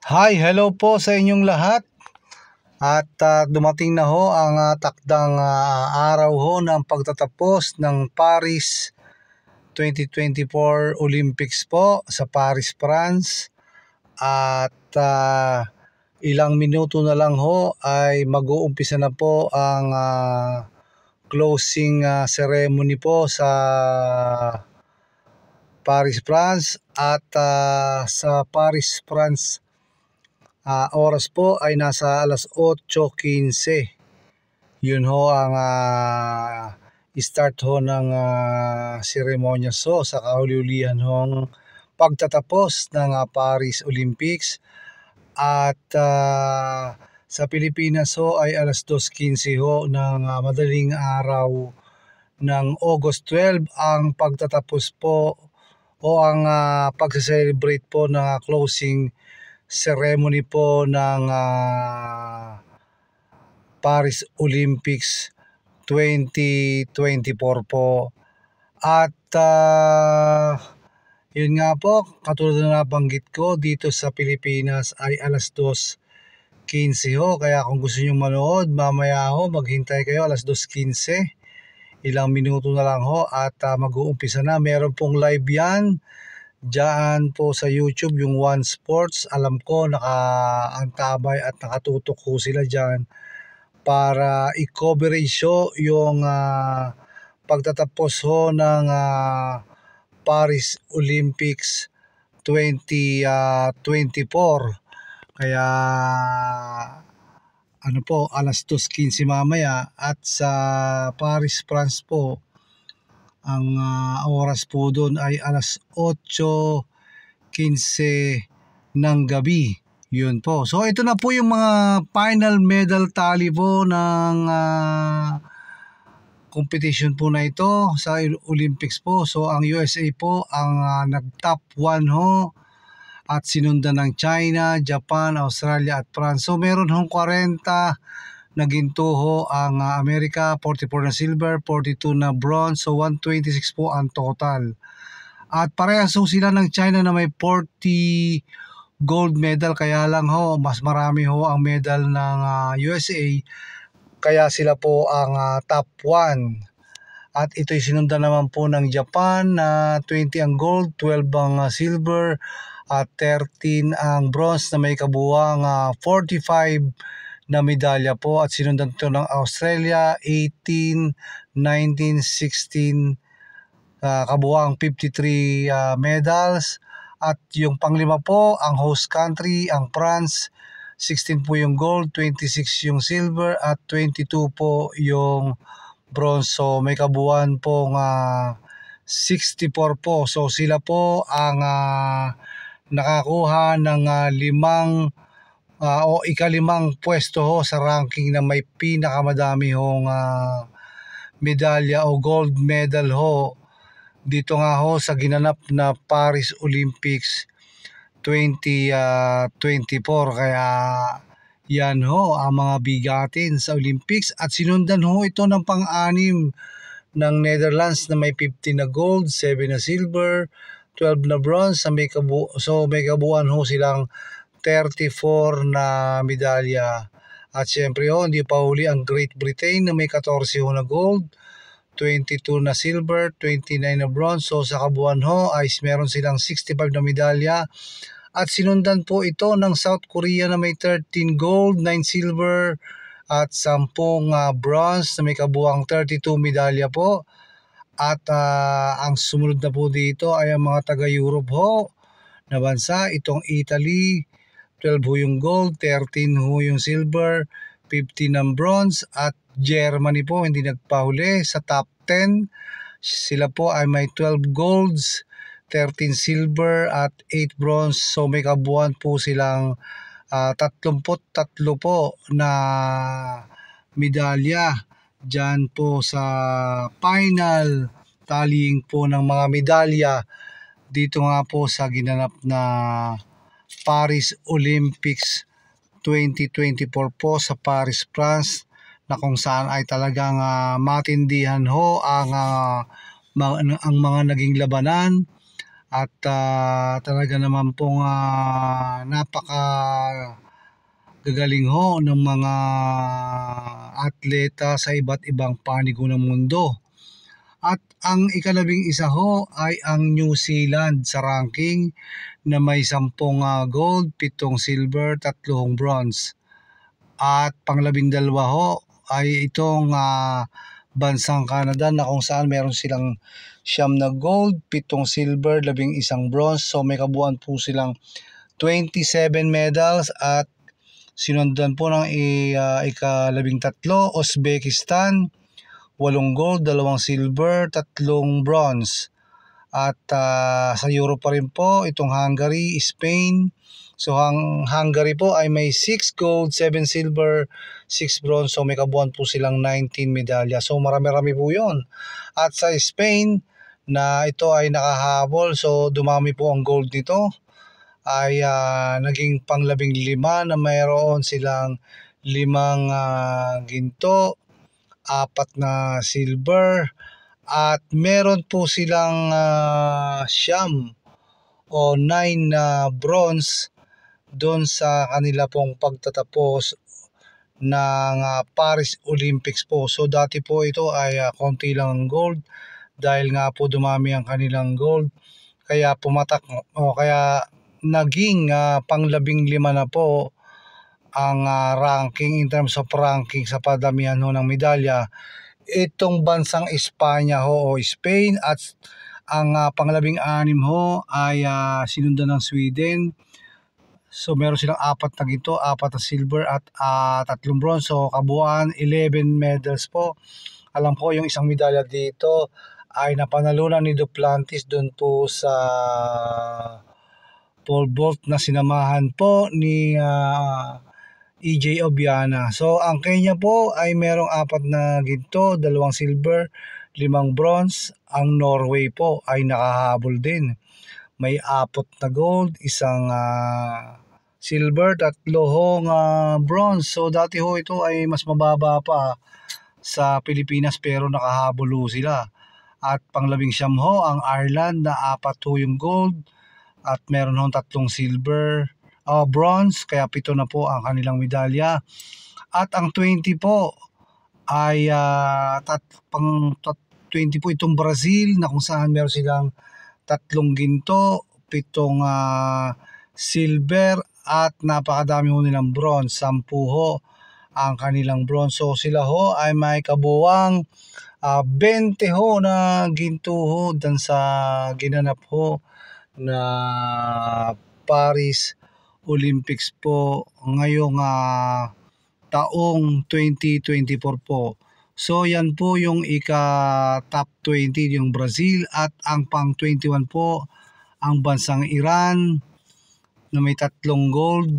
Hi, hello po sa inyong lahat. At dumating na ho ang takdang araw ho ng pagtatapos ng Paris 2024 Olympics po sa Paris, France. At ilang minuto na lang ho ay mag-uumpisa na po ang closing ceremony po sa Paris, France. At sa Paris, France, oras po ay nasa alas 8:15. Yun ho ang start ho ng seremonyas ho sa kahuli-hulihan hong pagtatapos ng Paris Olympics. At sa Pilipinas ho ay alas 2:15 ho ng madaling araw ng August 12 ang pagtatapos po o ang pagse-celebrate po ng closing ceremony po ng Paris Olympics 2024 po. At yun nga po, katulad na nabanggit ko, dito sa Pilipinas ay alas 2:15 ho. Kaya kung gusto nyo manood, mamaya ho, maghintay kayo alas 2:15. Ilang minuto na lang ho at mag-uumpisa na. Meron pong live yan diyan po sa YouTube, yung One Sports. Alam ko nakaantabay at nakatutok ho sila diyan para i-coverage ho yung pagtatapos ho ng Paris Olympics 2024. Kaya alas 2:15 mamaya. At sa Paris, France po, ang oras po doon ay alas 8:15 ng gabi. Yun po. So ito na po yung mga final medal tally po ng competition po na ito sa Olympics po. So ang USA po ang nag-top 1 ho, at sinundan ng China, Japan, Australia at France. So meron hong 40 na ginto ho ang Amerika, 44 na silver, 42 na bronze, so 126 po ang total. At parehas ho sila ng China na may 40 gold medal, kaya lang ho mas marami ho ang medal ng USA, kaya sila po ang top 1. At ito'y sinundan naman po ng Japan na 20 ang gold, 12 ang silver, at 13 ang bronze na may kabuuang 45 na medalya po. At sinundan ito ng Australia, 18, 19, 16, kabuuang 53 medals. At yung panglima po, ang host country, ang France, 16 po yung gold, 26 yung silver, at 22 po yung bronze. So may kabuuan pong 64 po. So sila po ang nakakuha ng ikalimang pwesto ho sa ranking na may pinakamadami hong medalya o gold medal ho dito nga ho sa ginanap na Paris Olympics 2024. Kaya yan ho ang mga bigatin sa Olympics. At sinundan ho ito ng pang-anim ng Netherlands na may 15 na gold, 7 na silver, 12 na bronze. May kabuuan ho silang 34 na medalya. At syempre ho, hindi pa huli ang Great Britain na may 14 ho na gold, 22 na silver, 29 na bronze. So sa kabuuan ho ay meron silang 65 na medalya. At sinundan po ito ng South Korea na may 13 gold, 9 silver, at 10 bronze na may kabuuang 32 medalya po. At ang sumunod na po dito ay ang mga taga-Europe ho na bansa. Itong Italy, 12 ho yung gold, 13 ho yung silver, 15 ang bronze. At Germany po hindi nagpahuli sa top 10. Sila po ay may 12 golds, 13 silver at 8 bronze. So may kabuuan po silang 33 po na medalya dyan po sa final tallying po ng mga medalya dito nga po sa ginanap na Paris Olympics 2024 po sa Paris, France, na kung saan ay talagang matindihan ho ang mga naging labanan. At talaga naman pong napaka gagaling ho ng mga atleta sa iba't ibang panig ng mundo. At ang ika-11 ho ay ang New Zealand sa ranking na may 10 gold, 7 silver, 3 bronze. At pang-12 ho ay itong bansang Canada na kung saan meron silang 9 na gold, 7 silver, 11 bronze. So may kabuuan po silang 27 medals. At sinundan po ng ika-13 Uzbekistan, 8 gold, 2 silver, 3 bronze. At sa Europe pa rin po itong Hungary, Spain. So ang Hungary po ay may 6 gold, 7 silver, 6 bronze. So may kabuuan po silang 19 medalya. So marami-rami po yun. At sa Spain na ito ay nakahabol, so dumami po ang gold nito, ay naging pang-15 na mayroon silang 5 ginto, 4 na silver, at meron po silang 9 o 9 na bronze doon sa kanila pong pagtatapos ng Paris Olympics po. So dati po ito ay konti lang ang gold, dahil nga po dumami ang kanilang gold, kaya pumatak o kaya naging pang-15 na po ang ranking in terms of ranking sa padamihan ho ng medalya itong bansang Espanya ho o Spain. At ang pang-16 ho ay sinundan ng Sweden. So meron silang 4 na ginto, 4 na silver at 3 bronze. So kabuuan 11 medals po. Alam ko yung isang medalya dito ay napanalunan ni Duplantis doon po sa pole vault na sinamahan po ni EJ Obiana. So ang Kenya po ay merong 4 na ginto, 2 silver, 5 bronze. Ang Norway po ay nakahabol din. May 4 na gold, 1 silver, 3 hong bronze. So dati ho ito ay mas mababa pa sa Pilipinas, pero nakahabol ho sila. At pang-19 ho ang Ireland na 4 ho yung gold at meron hong 3 silver, bronze, kaya 7 na po ang kanilang medalya. At ang 20 po ay pang 20 po itong Brazil na kung saan meron silang 3 ginto, 7 silver at napakadami ho nilang bronze, 10 ho ang kanilang bronze. So sila ho ay may kabuwang 20 ho na ginto ho dan sa ginanap ho na Paris Olympics po ngayong taong 2024 po. So yan po yung ika-top 20 yung Brazil. At ang pang 21 po ang bansang Iran na may 3 gold,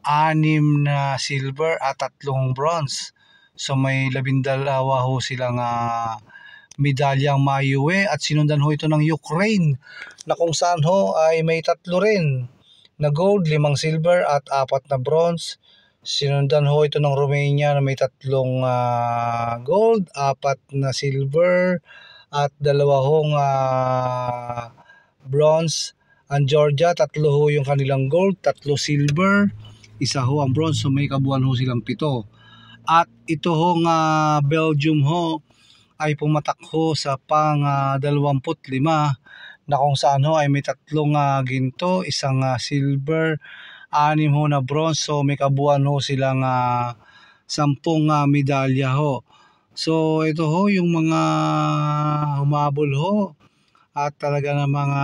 6 na silver at 3 bronze. So may 12 ho silang medalyang maiuwi. At sinundan ho ito ng Ukraine na kung saan ho ay may 3 rin na gold, 5 silver at 4 na bronze. Sinundan ho ito ng Romania na may 3 gold, 4 na silver at 2 hong bronze. Ang Georgia, 3 ho yung kanilang gold, 3 silver, 1 ho ang bronze. So may kabuuan ho silang 7. At ito hong Belgium ho ay pumatak ho sa pang 25 na kung saan ho ay may 3 ginto, 1 silver, 6 ho na bronze. So may kabuuan ho silang 10 medalya ho. So ito ho yung mga humabol ho at talaga na mga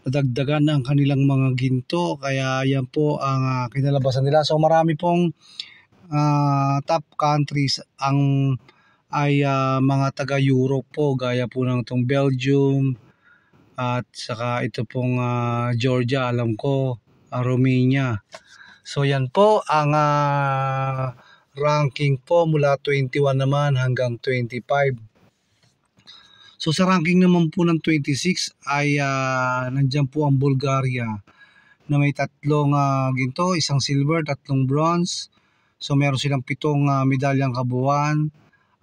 nadagdagan ang kanilang mga ginto, kaya yan po ang kinalabasan nila. So marami pong top countries ang ay mga taga Europe po, gaya po ng itong Belgium at saka ito pong Georgia, alam ko, Romania. So yan po ang ranking po mula 21 naman hanggang 25. So sa ranking naman po ng 26 ay nandyan po ang Bulgaria na may 3 ginto, 1 silver, 3 bronze. So meron silang 7 medalyang kabuuan.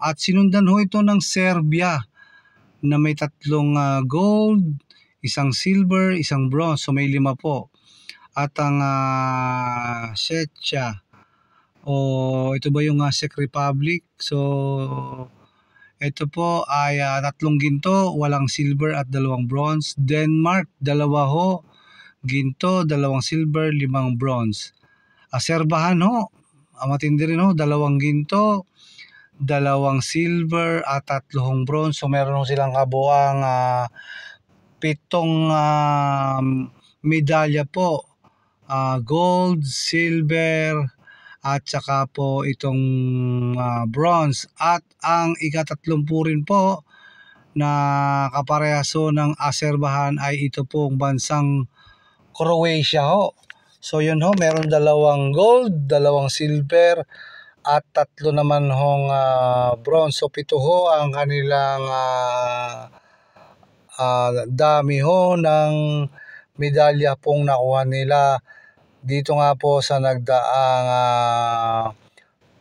At sinundan ho ito ng Serbia na may 3 gold, 1 silver, 1 bronze. So may 5 po. At ang Czechia o ito ba yung Czech Republic? So ito po ay 3 ginto, 1 silver at 2 bronze. Denmark, 2 ho, ginto, 2 silver, 5 bronze. Aserbahan ho, matindi rin ho, 2 ginto, 2 silver at 3 bronze. So meron ho silang kabuang 7 medalya po. Gold, silver, at saka po itong bronze. At ang ika-30 rin po na kaparehaso ng Aserbahan ay ito pong bansang Croatia ho. So yun ho, meron 2 gold, 2 silver at 3 naman hong bronze. So 7 ho ang kanilang dami ho ng medalya pong nakuha nila dito nga po sa nagdaang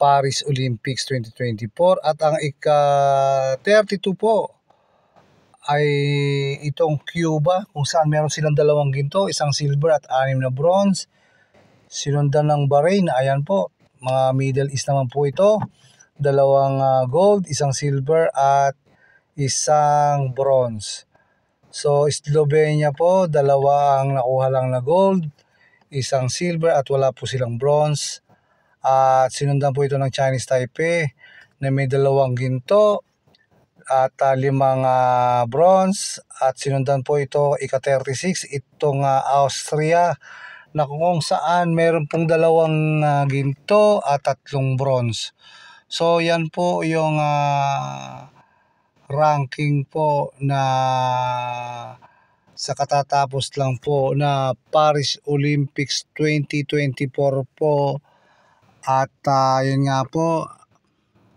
Paris Olympics 2024. At ang ika-32 po ay itong Cuba, kung saan meron silang 2 ginto, 1 silver at 6 na bronze. Sinundan ng Bahrain, ayan po, mga Middle East naman po ito, 2 gold, 1 silver at 1 bronze. So Slovenia po, 2 ang nakuha lang na gold, 1 silver at wala po silang bronze. At sinundan po ito ng Chinese Taipei na may 2 ginto at 5 bronze. At sinundan po ito ika-36 itong Austria na kung saan meron pong 2 ginto at 3 bronze. So yan po yung ranking po na sa katatapos lang po na Paris Olympics 2024 po. At yun nga po,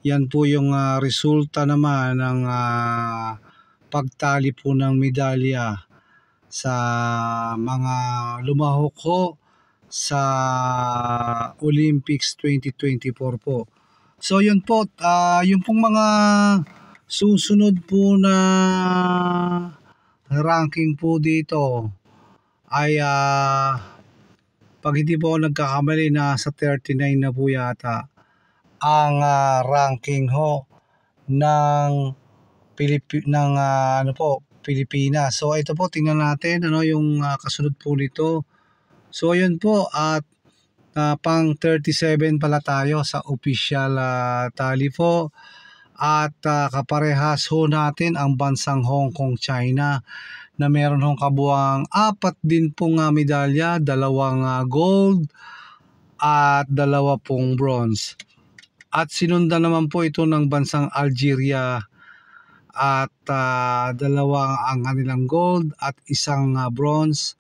yan po yung resulta naman ng pagtali po ng medalya sa mga lumahok ho sa Olympics 2024 po. So yun po, yung pong mga susunod po na ranking po dito ay pag hindi po ako nagkakamali, nasa 39 na po yata ang ranking ho ng Pilipinas. So ito po, tingnan natin ano yung kasunod po nito. So yun po, at pang 37 pala tayo sa official tally po. At kaparehas ho natin ang bansang Hong Kong, China, na meron hong kabuang 4 din pong medalya, 2 gold at 2 pong bronze. At sinundan naman po ito ng bansang Algeria at 2 ang kanilang gold at 1 bronze.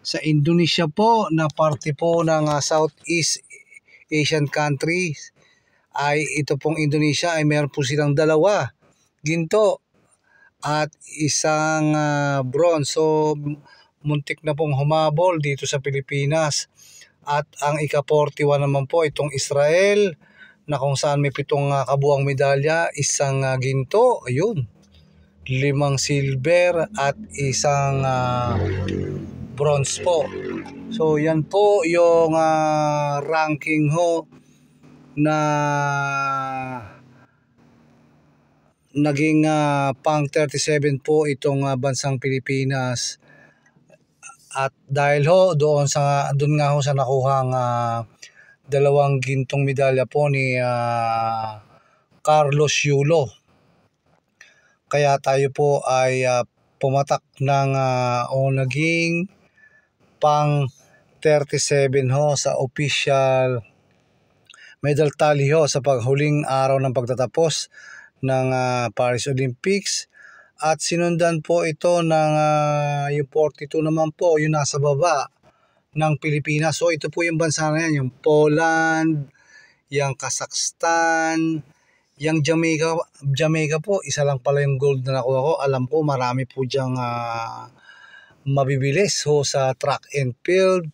Sa Indonesia po, na parte po ng Southeast Asian countries, ay ito pong Indonesia ay meron po silang 2 ginto at 1 bronze. So muntik na pong humabol dito sa Pilipinas. At ang ika-41 naman po itong Israel, na kung saan may 7 kabuang medalya, 1 ginto, ayun, 5 silver at 1 bronze po. So yan po yung ranking ho na naging pang 37 po itong bansang Pilipinas. At dahil ho doon nga ho sa nakuhang 2 gintong medalya po ni Carlos Yulo, kaya tayo po ay pumatak ng o naging pang 37 ho sa official medal tally ho sa paghuling araw ng pagtatapos ng Paris Olympics. At sinundan po ito ng yung 42 naman po, yung nasa baba ng Pilipinas. So ito po yung bansa na yan, yung Poland, yung Kazakhstan, yung Jamaica po, 1 lang pala yung gold na nakuha ko. Alam ko marami po diyang mabibilis ho sa track and field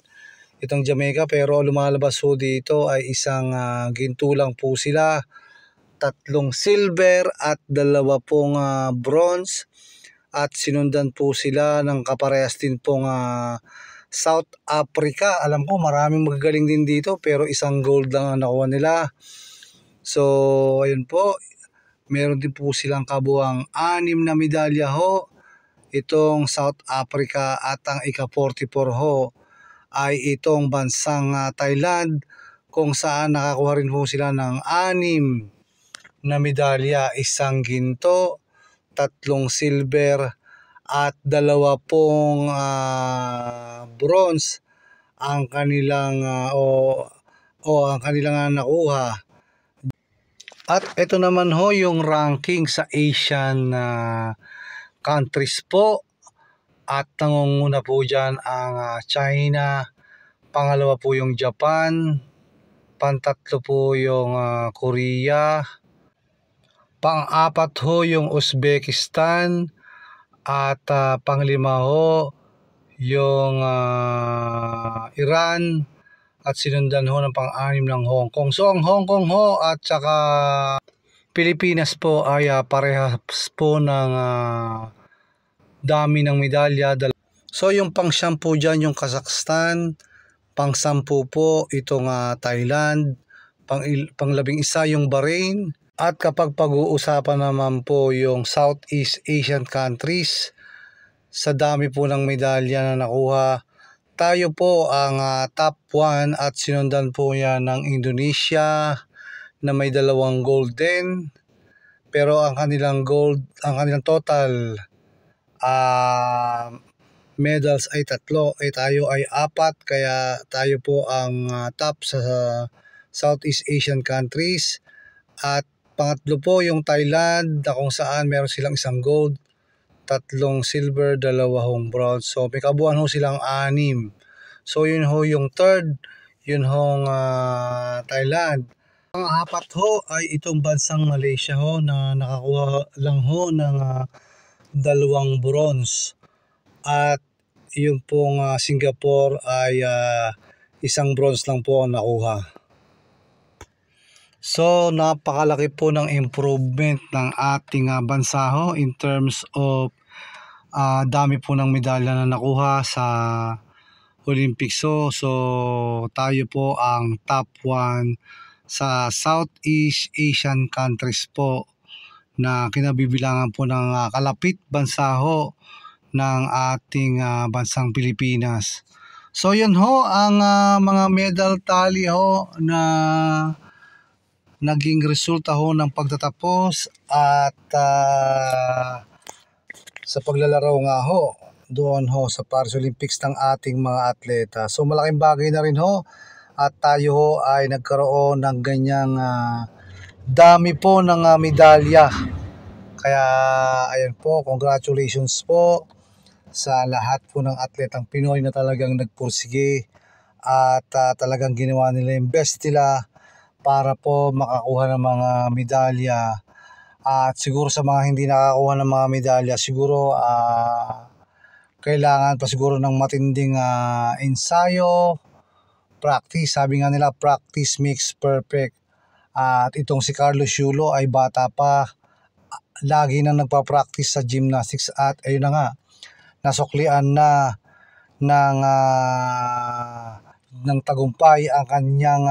itong Jamaica, pero lumalabas ho dito ay 1 ginto lang po sila, 3 silver at 2 pong bronze. at sinundan po sila ng kaparehas din pong South Africa. Alam ko maraming magagaling din dito pero isang gold lang ang nakuha nila. So ayun po, meron din po silang kabuang 6 na medalya ho itong South Africa, at ang ika-44 ho ay itong bansang Thailand, kung saan nakakuha rin po sila ng 6 na medalya, isang ginto, 3 silver at 2 pong bronze ang kanilang ang kanilang nakuha. At ito naman ho yung ranking sa Asian countries po, at nangunguna po dyan ang China, pangalawa po yung Japan, pantatlo po yung Korea, pang-apat ho yung Uzbekistan, at panglima ho yung Iran, at sinundan ho ng pang-anim ng Hong Kong. So ang Hong Kong ho at saka Pilipinas po ay parehas po ng dami ng medalya. So yung pang-10 dyan yung Kazakhstan, pang-10 po itong Thailand, pang-11 yung Bahrain, at kapag pag-uusapan naman po yung Southeast Asian countries, sa dami po ng medalya na nakuha, tayo po ang top 1 at sinundan po yan ng Indonesia na may 2 gold din. Pero ang kanilang total medals ay 3, tayo ay 4, kaya tayo po ang top sa Southeast Asian countries. At pangatlo po yung Thailand, na kung saan meron silang 1 gold, 3 silver, 2 bronze. So may kabuuan ho silang 6. So yun ho yung third, yun hong Thailand. Ang apat ho ay itong bansang Malaysia ho, na nakakuha lang ho ng 2 bronze. At yung pong Singapore ay 1 bronze lang po ang nakuha. So napakalaki po ng improvement ng ating bansa ho in terms of dami po ng medalya na nakuha sa Olympics. So tayo po ang top 1 sa Southeast Asian countries po, na kinabibilangan po ng kalapit bansa ho ng ating bansang Pilipinas. So yun ho ang mga medal tally ho na naging resulta ho ng pagtatapos at sa paglalaro nga ho doon ho sa Paris Olympics ng ating mga atleta. So malaking bagay na rin ho at tayo ho ay nagkaroon ng ganyang dami po ng medalya. Kaya ayan po, congratulations po sa lahat po ng atletang Pinoy na talagang nagpursige at talagang ginawa nila yung best nila para po makakuha ng mga medalya. At siguro sa mga hindi nakakuha ng mga medalya, siguro kailangan pa siguro ng matinding ensayo, practice. Sabi nga nila, practice makes perfect. At itong si Carlos Yulo ay bata pa, lagi nang nagpa-practice sa gymnastics, at ayun na nga, nasuklian na ng tagumpay ang kanyang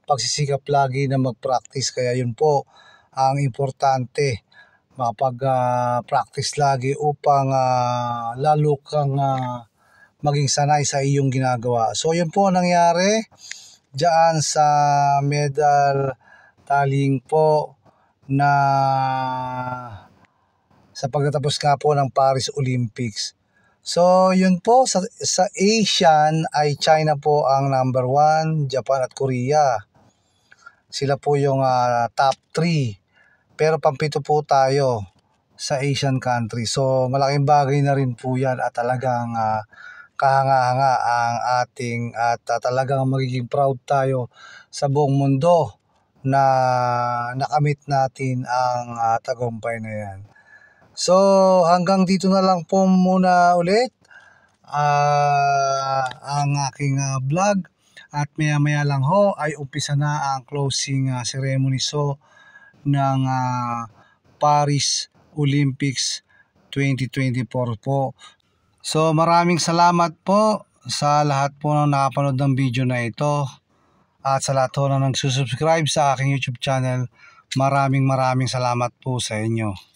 pagsisikap lagi na mag-practice. Kaya yun po ang importante, makapag-practice lagi upang lalo kang maging sanay sa iyong ginagawa. So yun po nangyari diyan sa medal tallying po na sa pagtatapos nga po ng Paris Olympics. So yun po, sa Asian ay China po ang number 1, Japan at Korea. Sila po yung top 3. Pero pampito po tayo sa Asian country. So malaking bagay na rin po yan, at talagang kahanga-hanga ang ating at talagang magiging proud tayo sa buong mundo na nakamit natin ang tagumpay na yan. So hanggang dito na lang po muna ulit ang aking vlog, at maya lang ho ay umpisa na ang closing ceremony so ng Paris Olympics 2024 po. So maraming salamat po sa lahat po ng nakapanood ng video na ito at sa lahat po na nagsusubscribe sa aking YouTube channel. Maraming salamat po sa inyo.